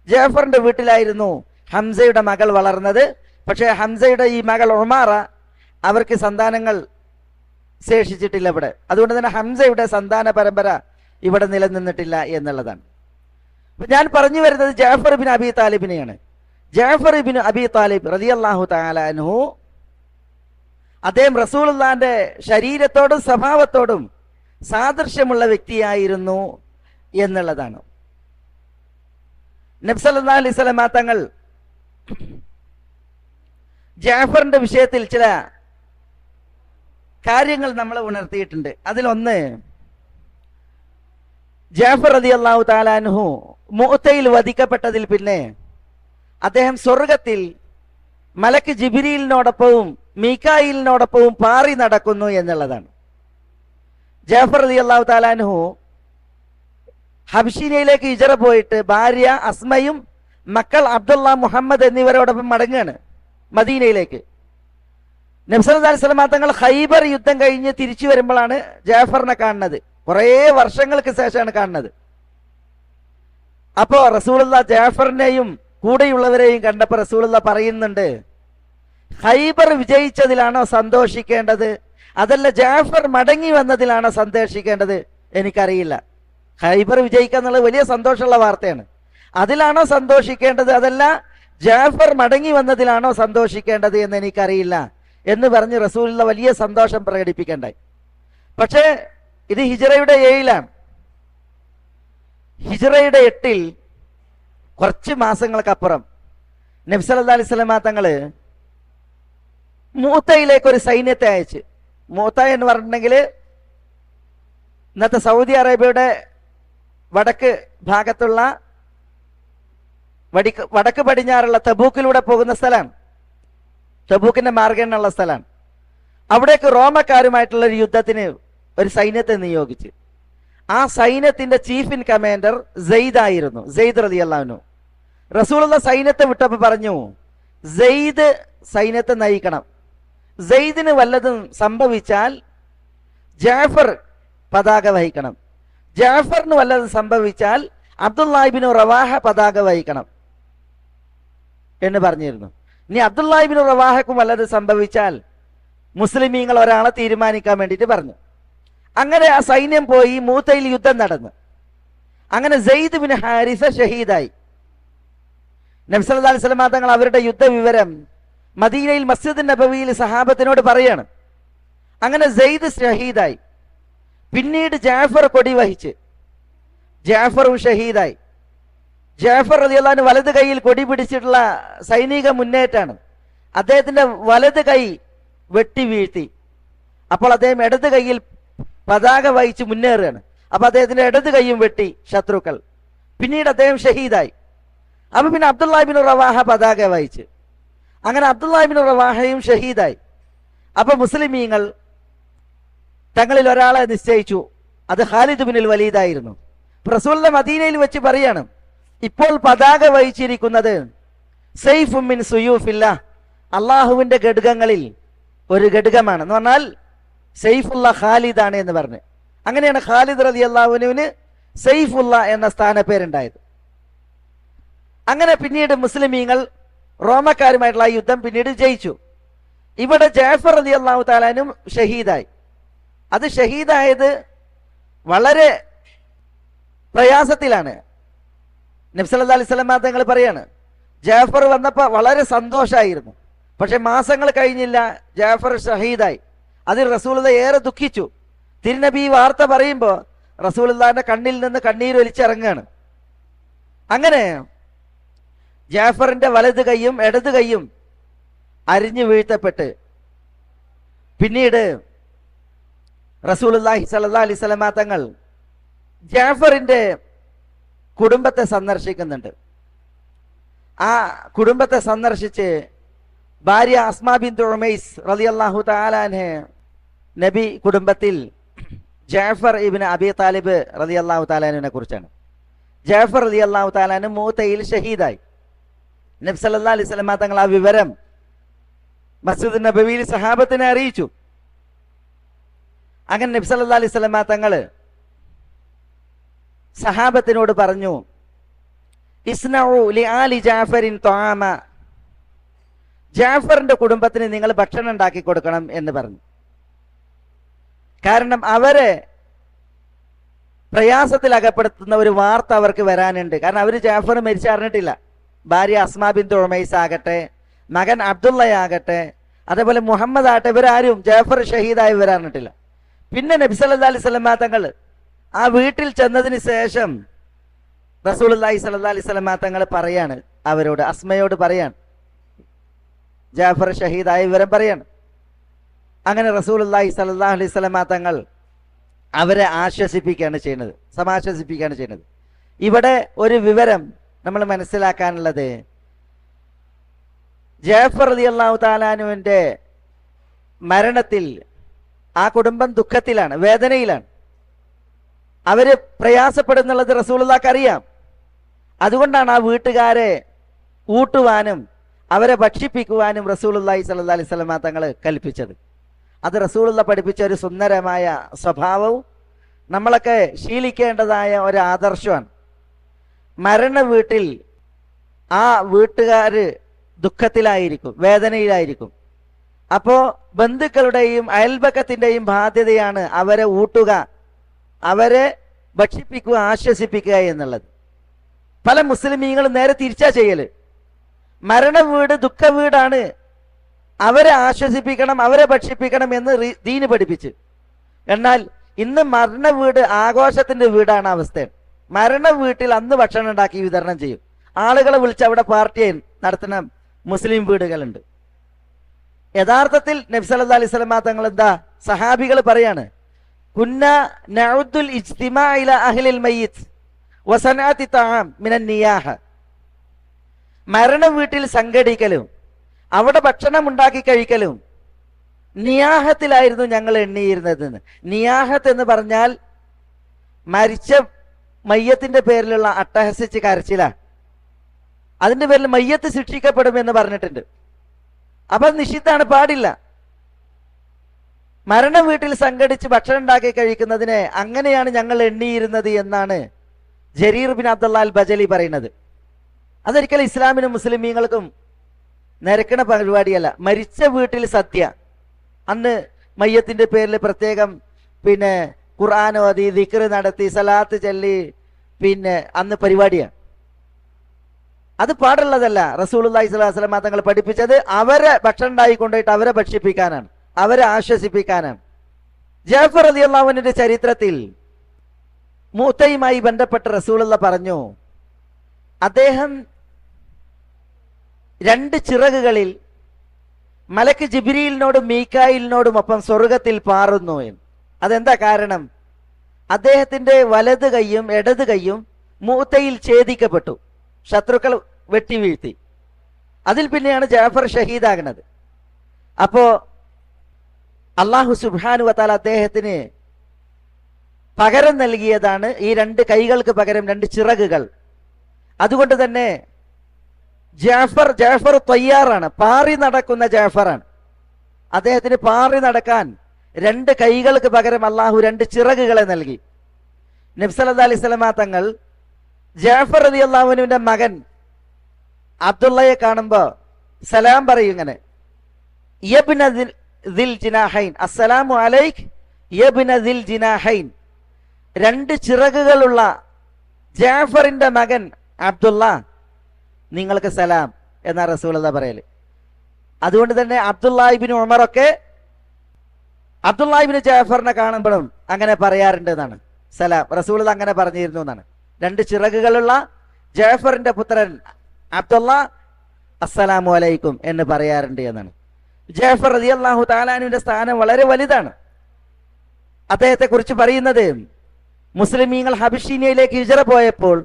ജാഫറിന്റെ വീട്ടിലായിരുന്നു ഹംസയുടെ മകൾ വളർന്നത്. പക്ഷേ ഹംസയുടെ ഈ മകൾ ഉമാറ, അവർക്ക് സന്താനങ്ങൾ ശേഷിച്ചിട്ടില്ല ഇവിടെ. അതുകൊണ്ട് തന്നെ ഹംസയുടെ സന്താന പരമ്പര ഇവിടെ നിലനിന്നിട്ടില്ല എന്നുള്ളതാണ്. ഞാൻ പറഞ്ഞു വരുന്നത് ജാഫർ ഇബ്നു അബി താലിബിനെയാണ്. ജാഫർ ഇബ്നു അബി താലിബ് റളിയല്ലാഹു തആല അൻഹു, അദ്ദേഹം റസൂലുള്ളാഹിന്റെ ശരീരത്തോടും സ്വഭാവത്തോടും സാദൃശ്യമുള്ള വ്യക്തിയായിരുന്നു എന്നുള്ളതാണ്. നബി സല്ലല്ലാഹു അലൈഹി വസല്ലം തങ്ങൾ ജാഫറിന്റെ വിഷയത്തിൽ ചില കാര്യങ്ങൾ നമ്മളെ ഉണർത്തിയിട്ടുണ്ട്. അതിലൊന്ന്, ജാഫർ റളിയല്ലാഹു തആല അൻഹു മുഅ്തയിൽ വധിക്കപ്പെട്ടതിൽ പിന്നെ അദ്ദേഹം സ്വർഗത്തിൽ മലക്ക് ജിബ്രീലിനോടൊപ്പവും മീകായിലിനോടൊപ്പവും പാറി നടക്കുന്നു എന്നുള്ളതാണ്. ജാഫർ റളിയല്ലാഹു തആല അൻഹു ഹബ്ശീനയിലേക്ക് ഹിജറ പോയിട്ട് ഭാര്യ അസ്മയും മക്കൾ അബ്ദുള്ള, മുഹമ്മദ് എന്നിവരോടൊപ്പം മടങ്ങുകയാണ് മദീനയിലേക്ക്. നബി സല്ലല്ലാഹു അലൈഹി വസല്ലം തങ്ങൾ ഖൈബർ യുദ്ധം കഴിഞ്ഞ് തിരിച്ചു വരുമ്പോഴാണ് ജാഫറിനെ കാണുന്നത്. കുറേ വർഷങ്ങൾക്ക് ശേഷമാണ് കാണുന്നത്. അപ്പോ റസൂലുള്ളാഹി ജാഫറിനെയും കൂടെയുള്ളവരെയും കണ്ടപ്പോൾ റസൂലുള്ളാഹി പറയുന്നുണ്ട്, ഖൈബർ വിജയിച്ചതിലാണോ സന്തോഷിക്കേണ്ടത്, അതല്ല ജാഫർ മടങ്ങി വന്നതിലാണോ സന്തോഷിക്കേണ്ടത്? എനിക്കറിയില്ല. ഖൈബർ വിജയിക്കുക എന്നുള്ളത് വലിയ സന്തോഷമുള്ള വാർത്തയാണ്. അതിലാണോ സന്തോഷിക്കേണ്ടത്, അതല്ല ജാഫർ മടങ്ങി വന്നതിലാണോ സന്തോഷിക്കേണ്ടത് എന്ന് എനിക്കറിയില്ല എന്ന് പറഞ്ഞ് റസൂലുള്ളാഹി വലിയ സന്തോഷം പ്രകടിപ്പിക്കണ്ടായി. പക്ഷേ ഇത് ഹിജ്റയുടെ 7-ലാണ്. ഹിജ്റയുടെ 8-ൽ കുറച്ച് മാസങ്ങൾക്കപ്പുറം നബി സല്ലല്ലാഹു അലൈഹി വസല്ലം തങ്ങൾ മൂത്തയിലേക്ക് ഒരു സൈന്യത്തെ അയച്ച്. മൂത്ത എന്ന് പറഞ്ഞിട്ടുണ്ടെങ്കിൽ ഇന്നത്തെ സൗദി അറേബ്യയുടെ വടക്ക് ഭാഗത്തുള്ള വടക്ക് പടിഞ്ഞാറുള്ള തബൂക്കിലൂടെ പോകുന്ന സ്ഥലമാണ്. തബൂക്കിന്റെ മാർഗമുള്ള സ്ഥലമാണ്. അവിടേക്ക് റോമക്കാരുമായിട്ടുള്ള ഒരു യുദ്ധത്തിന് ഒരു സൈന്യത്തെ നിയോഗിച്ച്. ആ സൈന്യത്തിന്റെ ചീഫ് ഇൻ കമാൻഡർ സെയ്ദ് ആയിരുന്നു, സെയ്ദ് റളിയല്ലാഹു അൻഹു. റസൂലുള്ളാഹി സൈന്യത്തെ വിട്ടപ്പോൾ പറഞ്ഞു, സെയ്ദ് സൈന്യത്തെ നയിക്കണം. സെയ്ദിന് വല്ലതും സംഭവിച്ചാൽ ജാഫർ പതാക വഹിക്കണം. ജാഫറിന് വല്ലതും സംഭവിച്ചാൽ അബ്ദുല്ലാഹി ഇബ്നു റവാഹ പതാക വഹിക്കണം എന്ന് പറഞ്ഞിരുന്നു. ഇനി അബ്ദുല്ലാഹി ഇബ്നു റവാഹക്കും വല്ലതും സംഭവിച്ചാൽ മുസ്ലിമീങ്ങൾ ഒരാളെ തീരുമാനിക്കാൻ വേണ്ടിയിട്ട് പറഞ്ഞു. അങ്ങനെ ആ സൈന്യം പോയി. മൂത്തയിൽ യുദ്ധം നടന്നു. അങ്ങനെ സെയ്ദ് ബിൻ ഹാരിസ ഷഹീദായി. നബി സല്ലല്ലാഹു അലൈഹി വസല്ലം തങ്ങൾ അവരുടെ യുദ്ധവിവരം മദീനയിൽ മസ്ജിദ് നബവിയിൽ സഹാബത്തിനോട് പറയാണ്. അങ്ങനെ സെയ്ദ് ഷഹീദായി. പിന്നീട് ജാഫർ കൊടി വഹിച്ച്. ജാഫറും ഷഹീദായി. ജാഫർ റളിയല്ലാഹു അൻഹു വലത് കൈയിൽ കൊടി പിടിച്ചിട്ടുള്ള സൈനിക മുന്നേറ്റാണ്. അദ്ദേഹത്തിന്റെ വലത് കൈ വെട്ടി വീഴ്ത്തി. അപ്പോൾ അദ്ദേഹം ഇടത് കൈയിൽ പതാക വഹിച്ച് മുന്നേറുകയാണ്. അപ്പൊ അദ്ദേഹത്തിന്റെ ഇടത് കൈയും വെട്ടി ശത്രുക്കൾ. പിന്നീട് അദ്ദേഹം ഷഹീദായി. അപ്പൊ പിന്നെ അബ്ദുല്ലാഹി ഇബ്നു റവാഹ പതാക വഹിച്ച്. അങ്ങനെ അബ്ദുല്ലാഹി ഇബ്നു റവാഹയും ഷഹീദായി. അപ്പൊ മുസ്ലിമീങ്ങൾ തങ്ങളിൽ ഒരാളെ നിശ്ചയിച്ചു. അത് ഖാലിദ് ബിനുൽ വലീദ് ആയിരുന്നു. റസൂലുള്ളാഹി മദീനയിൽ വെച്ച് പറയാണ്, ഇപ്പോൾ പതാക വഹിച്ചിരിക്കുന്നത് സൈഫും മിൻ സുയൂഫില്ലാഹ്, അള്ളാഹുവിന്റെ ഘടകങ്ങളിൽ ഒരു ഘടകമാണ് എന്ന് പറഞ്ഞാൽ സൈഫുള്ള ഖാലിദാണ് എന്ന് പറഞ്ഞു. അങ്ങനെയാണ് ഖാലിദ് റളിയല്ലാഹു അൻഹുവിന് സൈഫുള്ള എന്ന സ്ഥാനപ്പേരുണ്ടായത്. അങ്ങനെ പിന്നീട് മുസ്ലിമീങ്ങൾ റോമക്കാരുമായിട്ടുള്ള യുദ്ധം പിന്നീട് ജയിച്ചു. ഇവിടെ ജാഫർ റളിയല്ലാഹു തആല അൻഹു ഷഹീദായി. അത് ഷഹീദായത് വളരെ പ്രയാസത്തിലാണ്. നബി സല്ലല്ലാഹു അലൈഹി വസല്ലം തങ്ങൾ പറയാണ്, ജാഫർ വന്നപ്പോൾ വളരെ സന്തോഷമായിരുന്നു. പക്ഷെ മാസങ്ങൾ കഴിഞ്ഞില്ല, ജാഫർ ഷഹീദായി. അതിൽ റസൂലുള്ളാഹി ഏറെ ദുഃഖിച്ചു. തിരുനബി ഈ വാർത്ത പറയുമ്പോൾ റസൂലുള്ളാഹിന്റെ കണ്ണിൽ നിന്ന് കണ്ണീരൊലിച്ചിറങ്ങുകയാണ്. അങ്ങനെ ജാഫറിന്റെ വലത് കൈയും ഇടത് കൈയും അരിഞ്ഞു വീഴ്ത്തപ്പെട്ട് പിന്നീട് റസൂലുള്ളാഹി സ്വല്ലല്ലാഹു അലൈഹി വസല്ലം തങ്ങൾ ജാഫറിന്റെ കുടുംബത്തെ സന്ദർശിക്കുന്നുണ്ട്. ആ കുടുംബത്തെ സന്ദർശിച്ച് ഭാര്യ അസ്മാ ബിൻതു ഉമൈസ് റളിയല്ലാഹു തആല അൻഹ, നബി കുടുംബത്തിൽ ജാഫർ ഇബ്നു അബി താലിബ് റളിയല്ലാഹു തആല അൻഹുവിനെ കുറിച്ചാണ്. ജാഫർ റളിയല്ലാഹു തആല അൻഹു മൂതയിൽ ഷഹീദായി. നബി സല്ലല്ലാഹു അലൈഹി വസല്ലം തങ്ങൾ ആ വിവരം മസ്ജിദ് നബവിയിൽ സഹാബത്തിനെ അറിയിച്ചു. അങ്ങനെ നബി സല്ലല്ലാഹു അലൈഹി വസല്ലമ തങ്ങൾ സഹാബത്തിനോട് പറഞ്ഞു, ഇസ്നഉ ലിആലി ജാഫറിൻ ത്വാമ, ജാഫറിന്റെ കുടുംബത്തിന് നിങ്ങൾ ഭക്ഷണം ഉണ്ടാക്കി കൊടുക്കണം എന്ന് പറഞ്ഞു. കാരണം അവരെ പ്രയാസത്തിൽ അകപ്പെടുത്തുന്ന ഒരു വാർത്ത അവർക്ക് വരാനുണ്ട്. കാരണം അവർ ജാഫർ മരിച്ചറിഞ്ഞിട്ടില്ല. ഭാര്യ അസ്മാ ബിൻത് ഉമൈസ് ആകട്ടെ, മകൻ അബ്ദുള്ളയാകട്ടെ, അതേപോലെ മുഹമ്മദ് ആകട്ടെ, ഇവരാരും ജാഫർ ഷഹീദായി വരാറിഞ്ഞിട്ടില്ല. പിന്നെ നബി സല്ലല്ലാഹു അലൈഹി വസല്ലമ തങ്ങൾ ആ വീട്ടിൽ ചെന്നതിന് ശേഷം റസൂലുള്ളാഹി സ്വല്ലല്ലാഹു അലൈഹി വസല്ലമ തങ്ങൾ പറയാണ്, അവരോട് അസ്മയോട് പറയാണ്, ജാഫർ ഷഹീദായ വിവരം പറയാണ്. അങ്ങനെ റസൂലുള്ളാഹി സ്വല്ലല്ലാഹു അലൈഹി വസല്ലമ തങ്ങൾ അവരെ ആശ്വസിപ്പിക്കുകയാണ് ചെയ്യുന്നത്, സമാശ്വസിപ്പിക്കുകയാണ് ചെയ്യുന്നത്. ഇവിടെ ഒരു വിവരം നമ്മൾ മനസ്സിലാക്കാനുള്ളത്, ജാഫർ റളിയല്ലാഹു തആല അൻഹുവിന്റെ മരണത്തിൽ ആ കുടുംബം ദുഃഖത്തിലാണ്, വേദനയിലാണ്. അവര് പ്രയാസപ്പെടുന്നുള്ളത് റസൂലുള്ളാഹിക്ക് അറിയാം. അതുകൊണ്ടാണ് ആ വീട്ടുകാരെ ഊട്ടുവാനും അവരെ ഭക്ഷിപ്പിക്കുവാനും റസൂലുള്ളാഹി സ്വല്ലല്ലാഹു അലൈഹി വസല്ലമ തങ്ങൾ കൽപ്പിച്ചത്. അത് റസൂലുള്ളാഹി പഠിപ്പിച്ച ഒരു സുന്ദരമായ സ്വഭാവവും നമ്മളൊക്കെ ശീലിക്കേണ്ടതായ ഒരു ആദർശമാണ്. മരണ വീട്ടിൽ ആ വീട്ടുകാര് ദുഃഖത്തിലായിരിക്കും, വേദനയിലായിരിക്കും. അപ്പോ ബന്ധുക്കളുടെയും അയൽപക്കത്തിന്റെയും ബാധ്യതയാണ് അവരെ ഊട്ടുക, അവരെ ഭക്ഷിപ്പിക്കുക, ആശ്വസിപ്പിക്കുക എന്നുള്ളത്. പല മുസ്ലിമീങ്ങളും നേരെ തിരിച്ചാ ചെയ്യല്. മരണ വീട് ദുഃഖ വീടാണ്, അവരെ ആശ്വസിപ്പിക്കണം, അവരെ ഭക്ഷിപ്പിക്കണം എന്ന് ദീന് പഠിപ്പിച്ച്. എന്നാൽ ഇന്ന് മരണ വീട് ആഘോഷത്തിന്റെ വീടാണ് അവസ്ഥ. മരണ വീട്ടിൽ അന്ന് ഭക്ഷണം ഉണ്ടാക്കി വിതരണം ചെയ്യും. ആളുകളെ വിളിച്ച് അവിടെ പാർട്ടി നടത്തുന്ന മുസ്ലിം വീടുകളുണ്ട്. യഥാർത്ഥത്തിൽ നബി സല്ലല്ലാഹു അലൈഹി വസല്ലമ തങ്ങൾ എന്താ, സഹാബികൾ പറയാണ്, കുന്ന നഉദ്ദുൽ ഇജ്തിമാ ഇലാ അഹ്ലിൽ മയ്യിത്ത് വസനഅതി തആം മിനൻ നിയാഹ. മരണ വീട്ടിൽ സംഘടിക്കലും അവിടെ ഭക്ഷണം ഉണ്ടാക്കി കഴിക്കലും നിയാഹത്തിലായിരുന്നു ഞങ്ങൾ എണ്ണിയിരുന്നത്. നിയാഹത്ത് എന്ന് പറഞ്ഞാൽ മരിച്ച മയ്യത്തിന്റെ പേരിലുള്ള അട്ടഹസിച്ച് കരച്ചില, അതിന്റെ പേരിൽ മയ്യത്ത് ശിക്ഷിക്കപ്പെടും എന്ന് പറഞ്ഞിട്ടുണ്ട്. അപ്പൊ നിഷിദ്ധാണ്, പാടില്ല. മരണ വീട്ടിൽ സംഘടിച്ച് ഭക്ഷണം ഉണ്ടാക്കി കഴിക്കുന്നതിനെ അങ്ങനെയാണ് ഞങ്ങൾ എണ്ണിയിരുന്നത് എന്നാണ് ജരീർ ബിൻ അബ്ദുള്ള അൽ ബജലി പറയുന്നത്. അതൊരിക്കലും ഇസ്ലാമിനും മുസ്ലിമീങ്ങൾക്കും നിരക്കണ പരിപാടിയല്ല. മരിച്ച വീട്ടിൽ സദ്യ, അന്ന് മയ്യത്തിന്റെ പേരിൽ പ്രത്യേകം ഖുർആൻ ഓതി, ദിക്ർ നടത്തി, സലാത്ത് ചൊല്ലി, അന്ന് പരിപാടിയാണ്. അത് പാടുള്ളതല്ല. റസൂലുള്ളാഹി സ്വല്ലല്ലാഹു അലൈഹി വസല്ലം തങ്ങൾ പഠിപ്പിച്ചത് അവരെ ഭക്ഷണം ഉണ്ടാക്കി കൊണ്ടുപോയിട്ട് അവരെ ഭക്ഷിപ്പിക്കാനാണ്, അവരെ ആശ്വസിപ്പിക്കാനാണ്. ജാഫർ റളിയല്ലാഹു അൻഹുവിന്റെ ചരിത്രത്തിൽ മൂത്തയുമായി ബന്ധപ്പെട്ട് റസൂലുള്ള പറഞ്ഞു, അദ്ദേഹം 2 ചിറകുകളിൽ മലക്ക് ജിബ്രീലിനോടും മീകായിലിനോടും ഒപ്പം സ്വർഗത്തിൽ പാറുന്നു എന്ന്. അതെന്താ കാരണം? അദ്ദേഹത്തിന്റെ വലത് കൈയും ഇടത് കൈയും മൂത്തയിൽ ഛേദിക്കപ്പെട്ടു, ശത്രുക്കൾ വെട്ടി വീഴ്ത്തി. അതിൽ പിന്നെയാണ് ജാഫർ ഷഹീദാകുന്നത്. അപ്പോ അല്ലാഹു സുബ്ഹാനഹു വ തആല അദ്ദേഹത്തിന് പകരം നൽകിയതാണ് ഈ 2 കൈകൾക്ക് പകരം 2 ചിറകുകൾ. അതുകൊണ്ട് തന്നെ ജാഫർ തയ്യാറാണ്, പാറി നടക്കുന്ന ജാഫറാണ്. അദ്ദേഹത്തിന് പാറി നടക്കാൻ 2 കൈകൾക്ക് പകരം അള്ളാഹു 2 ചിറകുകളെ നൽകി. നബി സല്ലല്ലാഹു അലൈഹി വസല്ലമ തങ്ങൾ ജാഫർ റളിയല്ലാഹു അൻഹുവിന്റെ മകൻ അബ്ദുള്ളയെ കാണുമ്പോ സലാം പറയും, ഇങ്ങനെ, യബ്ന ദിൽ ജിനാഹൈൻ, അസ്സലാമു അലൈക് യബ്ന ദിൽ ജിനാഹൈൻ. 2 ചിറകുകളുള്ള ജാഫറിന്റെ മകൻ അബ്ദുള്ള, നിങ്ങൾക്ക് സലാം എന്നാ റസൂലുള്ളാഹി പറയല്. അതുകൊണ്ട് തന്നെ അബ്ദുല്ലാഹി ഇബ്നു ഉമറൊക്കെ അബ്ദുല്ലാഹി ഇബ്നു ജാഫറിനെ കാണുമ്പോഴും അങ്ങനെ പറയാറുണ്ട് എന്നാണ്, സലാം. റസൂലുള്ളാഹി അങ്ങനെ പറഞ്ഞിരുന്നു എന്നാണ്. 2 ചിറകുകളുള്ള ജാഫറിന്റെ പുത്രൻ അബ്ദുള്ള അസ്സലാമു അലൈക്കും എന്ന് പറയാറുണ്ട് എന്നാണ്. ജാഫർ റളിയല്ലാഹു തആല അൻഹുവിന്റെ സ്ഥാനം വളരെ വലുതാണ്. അദ്ദേഹത്തെ കുറിച്ച് പറയുന്നത്, മുസ്ലിമീങ്ങൾ ഹബശീനയിലേക്ക് ഹിജ്റ പോയപ്പോൾ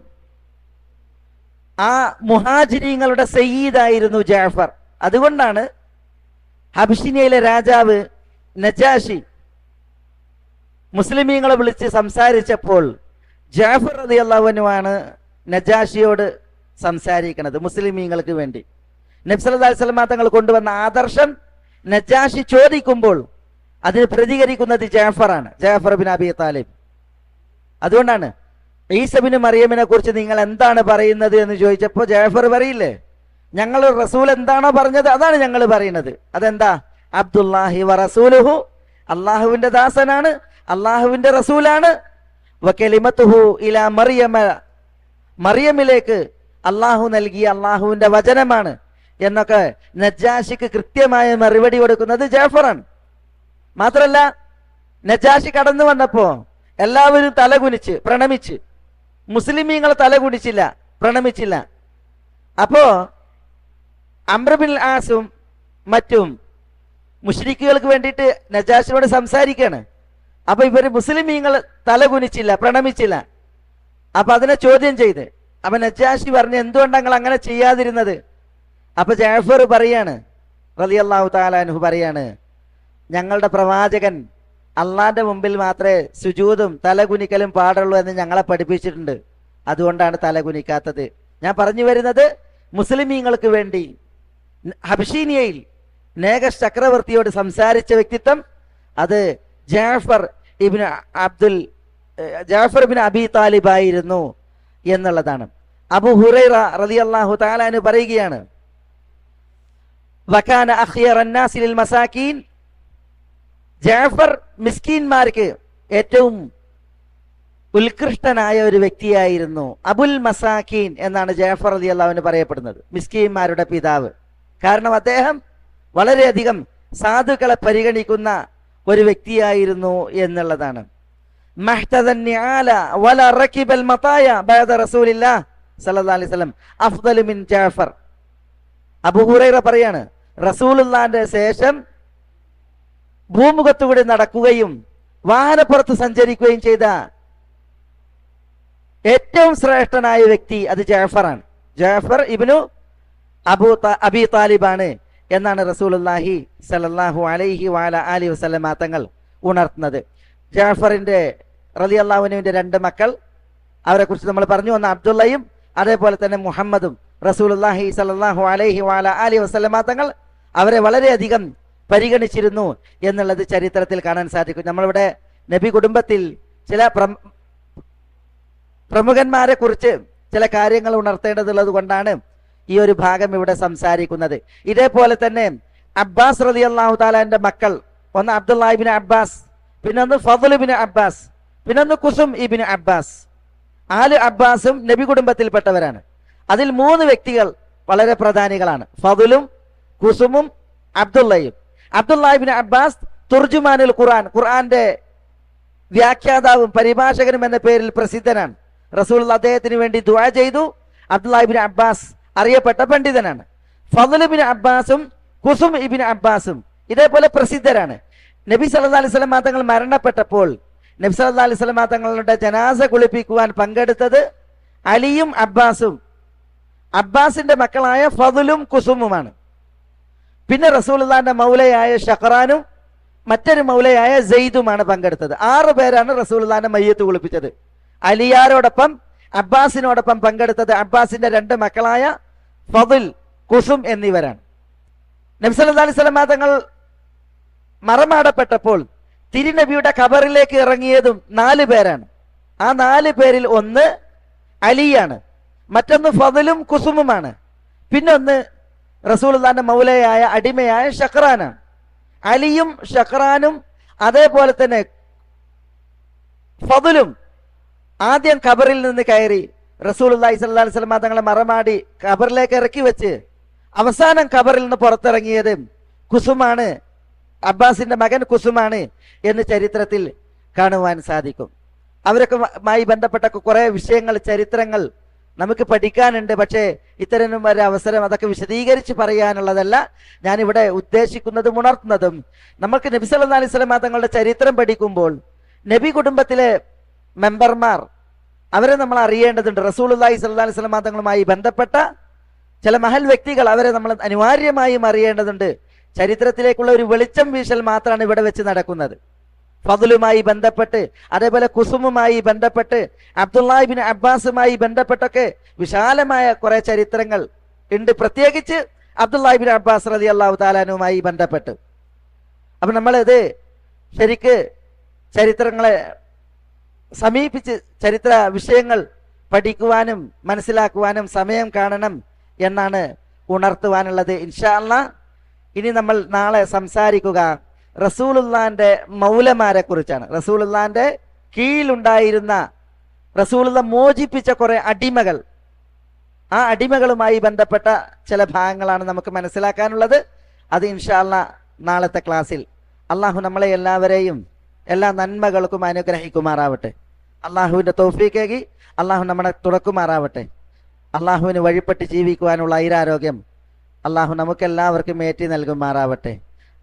ആ മുഹാജിരീങ്ങളുടെ സയ്യിദായിരുന്നു ജാഫർ. അതുകൊണ്ടാണ് ഹബശീനയിലെ രാജാവ് നജാഷി മുസ്ലിമീങ്ങളെ വിളിച്ച് സംസാരിച്ചപ്പോൾ ജാഫർ റളിയല്ലാഹു അൻഹു ആണ് നജാഷിയോട് സംസാരിക്കുന്നത് മുസ്ലിമീങ്ങൾക്ക് വേണ്ടി. നബി സല്ലല്ലാഹു അലൈഹി വസല്ലം തങ്ങൾ കൊണ്ടുവന്ന ആദർശം നജാഷി ചോദിക്കുമ്പോൾ അതിന് പ്രതികരിക്കുന്നത് ജാഫറാണ്, ജാഫർ ബിൻ അബി താലിബ്. അതുകൊണ്ടാണ് ഈസ ബിൻ മറിയമിനെ കുറിച്ച് നിങ്ങൾ എന്താണ് പറയുന്നത് എന്ന് ചോദിച്ചപ്പോൾ ജാഫർ പറയില്ലേ, ഞങ്ങൾ റസൂൽ എന്താണോ പറഞ്ഞത് അതാണ് ഞങ്ങൾ പറയുന്നത്. അതെന്താ? അബ്ദുല്ലാഹി വ റസൂലുഹു, അള്ളാഹുവിന്റെ ദാസനാണ്, അള്ളാഹുവിന്റെ റസൂലാണ്. വകലിമത്തുഹു ഇലാ മറിയമ, മറിയമിലേക്ക് അള്ളാഹു നൽകിയ അള്ളാഹുവിന്റെ വചനമാണ് എന്നൊക്കെ നജ്ജാശിക്ക് കൃത്യമായ മറുപടി കൊടുക്കുന്നത് ജാഫറാണ്. മാത്രല്ല നജ്ജാശി കടന്നു വന്നപ്പോ എല്ലാവരും തലകുനിച്ച് പ്രണമിച്ച്, മുസ്ലിമീങ്ങൾ തലകുനിച്ചില്ല, പ്രണമിച്ചില്ല. അപ്പോ അംർ ബിൻ ആസും മറ്റും മുശ്രിക്കുകൾക്ക് വേണ്ടിയിട്ട് നജാശിയോട് സംസാരിക്കുകയാണ്. അപ്പൊ ഇവര് മുസ്ലിമീങ്ങൾ തലകുനിച്ചില്ല, പ്രണമിച്ചില്ല. അപ്പൊ അതിനെ ചോദ്യം ചെയ്ത്, അപ്പൊ നജാശി പറഞ്ഞു എന്തുകൊണ്ടാണ് നിങ്ങൾ അങ്ങനെ ചെയ്യാതിരുന്നത്? അപ്പൊ ജാഫർ പറയാണ്, റളിയല്ലാഹു തആല അൻഹു പറയാണ്, ഞങ്ങളുടെ പ്രവാചകൻ അള്ളാന്റെ മുമ്പിൽ മാത്രമേ സുജൂദും തലകുനിക്കലും പാടുള്ളൂ എന്ന് ഞങ്ങളെ പഠിപ്പിച്ചിട്ടുണ്ട്, അതുകൊണ്ടാണ് തലകുനിക്കാത്തത്. ഞാൻ പറഞ്ഞു വരുന്നത്, മുസ്ലിമീങ്ങൾക്ക് വേണ്ടി ഹബശീനിയയിൽ നേഗസ് ചക്രവർത്തിയോട് സംസാരിച്ച വ്യക്തിത്വം അത് ജാഫർ ബിൻ അബി താലിബ് ആയിരുന്നു എന്നുള്ളതാണ്. അബൂ ഹുറൈറ റളിയല്ലാഹു തആല അൻഹു പറയുകയാണ്, വകാന അഖ്യറൻ നാസി ലിൽ മസാകീൻ, ജാഫർ മിസ്കീന്മാർക്ക് ഏറ്റവും ഉത്കൃഷ്ടനായ ഒരു വ്യക്തിയായിരുന്നു. അബുൽ മസാക്കീൻ എന്നാണ് ജാഫർ റളിയല്ലാഹു അൻഹു പറയപ്പെടുന്നത്, മിസ്കീന്മാരുടെ പിതാവ്. കാരണം അദ്ദേഹം വളരെയധികം സാധുക്കളെ പരിഗണിക്കുന്ന ഒരു വ്യക്തിയായിരുന്നു എന്നുള്ളതാണ്. മഹ്തദൻ നിആല വല റകിബൽ മതായ ബഅദ റസൂലില്ലാഹ് സ്വല്ലല്ലാഹു അലൈഹി വസല്ലം അഫ്ദലു മിൻ ജാഫർ. അബൂ ഹുറൈറ പറയാണ്, റസൂലുള്ളാഹിന്റെ ശേഷം ഭൂമുഖത്തുകൂടി നടക്കുകയും വാഹനപ്പുറത്ത് സഞ്ചരിക്കുകയും ചെയ്ത ഏറ്റവും ശ്രേഷ്ഠനായ വ്യക്തി അത് ജാഫറാണ്. ജാഫർ ഇബ്നു അബി താലിബാണ് എന്നാണ് റസൂലുള്ളാഹി സ്വല്ലല്ലാഹു അലൈഹി വഅല ആലിഹി വസല്ലമ തങ്ങൾ ഉണർത്തുന്നത്. ജാഫറിന്റെ റളിയല്ലാഹു അൻഹുവിന്റെ രണ്ട് മക്കൾ, അവരെ കുറിച്ച് നമ്മൾ പറഞ്ഞു. ഒന്ന് അബ്ദുള്ളയും അതേപോലെ തന്നെ മുഹമ്മദും. റസൂലുള്ളാഹി സ്വല്ലല്ലാഹു അലൈഹി വഅല ആലിഹി വസല്ലമ തങ്ങൾ അവരെ വളരെയധികം പരിഗണിച്ചിരുന്നു എന്നുള്ളത് ചരിത്രത്തിൽ കാണാൻ സാധിക്കും. നമ്മളിവിടെ നബി കുടുംബത്തിൽ ചില പ്രമുഖന്മാരെ കുറിച്ച് ചില കാര്യങ്ങൾ ഉണർത്തേണ്ടതുള്ളത് കൊണ്ടാണ് ഈ ഒരു ഭാഗം ഇവിടെ സംസാരിക്കുന്നത്. ഇതേപോലെ തന്നെ അബ്ബാസ് റളിയല്ലാഹു തആലാന്റെ മക്കൾ, ഒന്ന് അബ്ദുല്ലാഹി ഇബ്നു അബ്ബാസ്, പിന്നൊന്ന് ഫദ്ൽ ഇബ്നു അബ്ബാസ്, പിന്നൊന്ന് കുസും ഇബ്നു അബ്ബാസ്. 4 അബ്ബാസും നബി കുടുംബത്തിൽപ്പെട്ടവരാണ്. അതിൽ 3 വ്യക്തികൾ വളരെ പ്രധാനികളാണ്, ഫദ്ലും കുസുമും അബ്ദുള്ളയും. അബ്ദുല്ലാഹി ഇബ്നു അബ്ബാസ് തുർജുമാനുൽ ഖുർആൻ, ഖുർആന്റെ വ്യാഖ്യാതാവും പരിഭാഷകനും എന്ന പേരിൽ പ്രസിദ്ധനാണ്. റസൂൽ അദ്ദേഹത്തിന് വേണ്ടി ദുആ ചെയ്തു. അബ്ദുല്ലാഹി ഇബ്നു അബ്ബാസ് അറിയപ്പെട്ട പണ്ഡിതനാണ്. ഫദ്ൽ ഇബ്നു അബ്ബാസും കുസും ഇബ്നു അബ്ബാസും ഇതേപോലെ പ്രസിദ്ധരാണ്. നബി സല്ലല്ലാഹു അലൈഹി വസല്ലം തങ്ങൾ മരണപ്പെട്ടപ്പോൾ നബി സല്ലല്ലാഹു അലൈഹി വസല്ലം തങ്ങളുടെ ജനാസ കുളിപ്പിക്കുവാൻ പങ്കെടുത്തത് അലിയും അബ്ബാസും, അബ്ബാസിന്റെ മക്കളായ ഫദ്ലും കുസുമുമാണ്. പിന്നെ റസൂലുള്ളാഹിന്റെ മൗലയായ ഷഖറാനും മറ്റൊരു മൗലയായ സെയ്ദുമാണ് പങ്കെടുത്തത്. 6 പേരാണ് റസൂലുള്ളാഹിന്റെ മയ്യത്ത് കുളിപ്പിച്ചത്. അലിയാരോടൊപ്പം അബ്ബാസിനോടൊപ്പം പങ്കെടുത്തത് അബ്ബാസിന്റെ 2 മക്കളായ ഫദ്ൽ, കുസും എന്നിവരാണ്. നബി സല്ലല്ലാഹു അലൈഹി വസല്ലം തങ്ങൾ മറമാടപ്പെട്ടപ്പോൾ തിരുനബിയുടെ ഖബറിലേക്ക് ഇറങ്ങിയതും 4 പേരാണ്. ആ 4 പേരിൽ ഒന്ന് അലിയാണ്, മറ്റൊന്ന് ഫദ്ലും കുസുമുമാണ്, പിന്നൊന്ന് റസൂലുള്ളാഹിന്റെ മൗലയായ അടിമയായ ഷഖറാനാണ്. അലിയും ഷഖറാനും അതേപോലെ തന്നെ ഫദ്ലും ആദ്യം ഖബറിൽ നിന്ന് കയറി റസൂലുള്ളാഹി സ്വല്ലല്ലാഹു അലൈഹി വസല്ലം തങ്ങളെ മറമാടി ഖബറിലേക്ക് ഇറക്കി വെച്ച് അവസാനം ഖബറിൽ നിന്ന് പുറത്തിറങ്ങിയത് കുസുമാണ്, അബ്ബാസിന്റെ മകൻ കുസുമാണ് എന്ന് ചരിത്രത്തിൽ കാണുവാൻ സാധിക്കും. അവരൊക്കെ ബന്ധപ്പെട്ട കുറെ വിഷയങ്ങൾ, ചരിത്രങ്ങൾ നമുക്ക് പഠിക്കാനുണ്ട്. പക്ഷേ ഇത്തരം ഒരു അവസരം അതൊക്കെ വിശദീകരിച്ച് പറയാനുള്ളതല്ല. ഞാനിവിടെ ഉദ്ദേശിക്കുന്നതും ഉണർത്തുന്നതും നമുക്ക് നബി സല്ലല്ലാഹു അലൈഹി വസല്ലം തങ്ങളുടെ ചരിത്രം പഠിക്കുമ്പോൾ നബി കുടുംബത്തിലെ മെമ്പർമാർ അവരെ നമ്മൾ അറിയേണ്ടതുണ്ട്. റസൂലുള്ളാഹി സ്വല്ലല്ലാഹു അലൈഹി വസല്ലം തങ്ങളുമായി ബന്ധപ്പെട്ട ചില മഹൽ വ്യക്തികൾ, അവരെ നമ്മൾ അനിവാര്യമായും അറിയേണ്ടതുണ്ട്. ചരിത്രത്തിലേക്കുള്ള ഒരു വെളിച്ചം വീശൽ മാത്രമാണ് ഇവിടെ വെച്ച് നടക്കുന്നത്. ഫദ്ലുമായി ബന്ധപ്പെട്ട്, അതേപോലെ കുസുമുമായി ബന്ധപ്പെട്ട്, അബ്ദുല്ലാഹി ഇബ്നു അബ്ബാസുമായി ബന്ധപ്പെട്ടൊക്കെ വിശാലമായ കുറെ ചരിത്രങ്ങൾ ഉണ്ട്. പ്രത്യേകിച്ച് അബ്ദുല്ലാഹി ഇബ്നു അബ്ബാസ് റളിയല്ലാഹു തആല അൻഹുമായി ബന്ധപ്പെട്ട്. അപ്പൊ നമ്മളിത് ശരിക്ക് ചരിത്രങ്ങളെ സമീപിച്ച് ചരിത്ര വിഷയങ്ങൾ പഠിക്കുവാനും മനസ്സിലാക്കുവാനും സമയം കാണണം എന്നാണ് ഉണർത്തുവാനുള്ളത്. ഇൻഷാ അല്ലാഹ് ഇനി നമ്മൾ നാളെ സംസാരിക്കുക റസൂലുള്ളാന്റെ മൗലമാരെ കുറിച്ചാണ്. റസൂലുള്ളാന്റെ കീഴിലുണ്ടായിരുന്ന, റസൂലുള്ള മോചിപ്പിച്ച കുറെ അടിമകൾ, ആ അടിമകളുമായി ബന്ധപ്പെട്ട ചില ഭാഗങ്ങളാണ് നമുക്ക് മനസ്സിലാക്കാനുള്ളത്. അത് ഇൻഷാ അല്ലാഹ് നാളത്തെ ക്ലാസ്സിൽ. അള്ളാഹു നമ്മളെ എല്ലാവരെയും എല്ലാ നന്മകൾക്കും അനുഗ്രഹിക്കുമാറാവട്ടെ. അള്ളാഹുവിൻ്റെ തൗഫീഖേകി അള്ളാഹു നമ്മളെ തുറക്കുമാറാവട്ടെ. അള്ളാഹുവിന് വഴിപ്പെട്ട് ജീവിക്കുവാനുള്ള ഐരാരോഗ്യം അള്ളാഹു നമുക്കെല്ലാവർക്കും ഏറ്റി നൽകുമാറാവട്ടെ.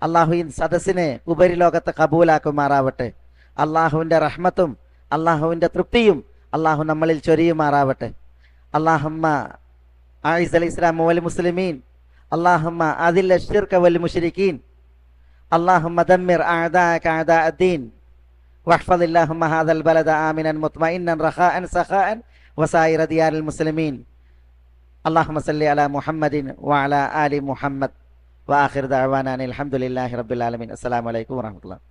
അള്ളാഹു ഈ സദസ്സിനെ ഉപരിലോകത്തെ കബൂലാക്കുമാറാവട്ടെ. അള്ളാഹുവിൻ്റെ റഹ്മത്തും അള്ളാഹുവിൻ്റെ തൃപ്തിയും അള്ളാഹു നമ്മളിൽ ചൊരിയുമാറാവട്ടെ. അല്ലാഹുമ്മ ആഇസ് അൽ ഇസ്ലാം വൽ മുസ്ലിമീൻ, അല്ലാഹുമ്മ അദിൽ അശ്ശിർക വൽ മുശ്രിക്കീൻ, അല്ലാഹുമ്മ ദമ്മിർ അഅദാഅക അഅദാ അദ്ദീൻ, വഹ്ഫദ് അല്ലാഹുമ്മ ഹാദൽ ബലദ ആമിനൻ മുത്മഇന്നൻ റഖാഅൻ സഖാഅൻ വസായിറ ദിയാരിൽ മുസ്ലിമീൻ. അല്ലാഹുമ്മ സല്ലി അലാ മുഹമ്മദിൻ വഅലാ ആലി മുഹമ്മദ് വആഖിർ ദഅവാനാ അൽഹംദുലില്ലാഹി റബ്ബിൽ ആലമീൻ. അസ്സലാമു അലൈക്കും വറഹ്മത്തുള്ളാഹി.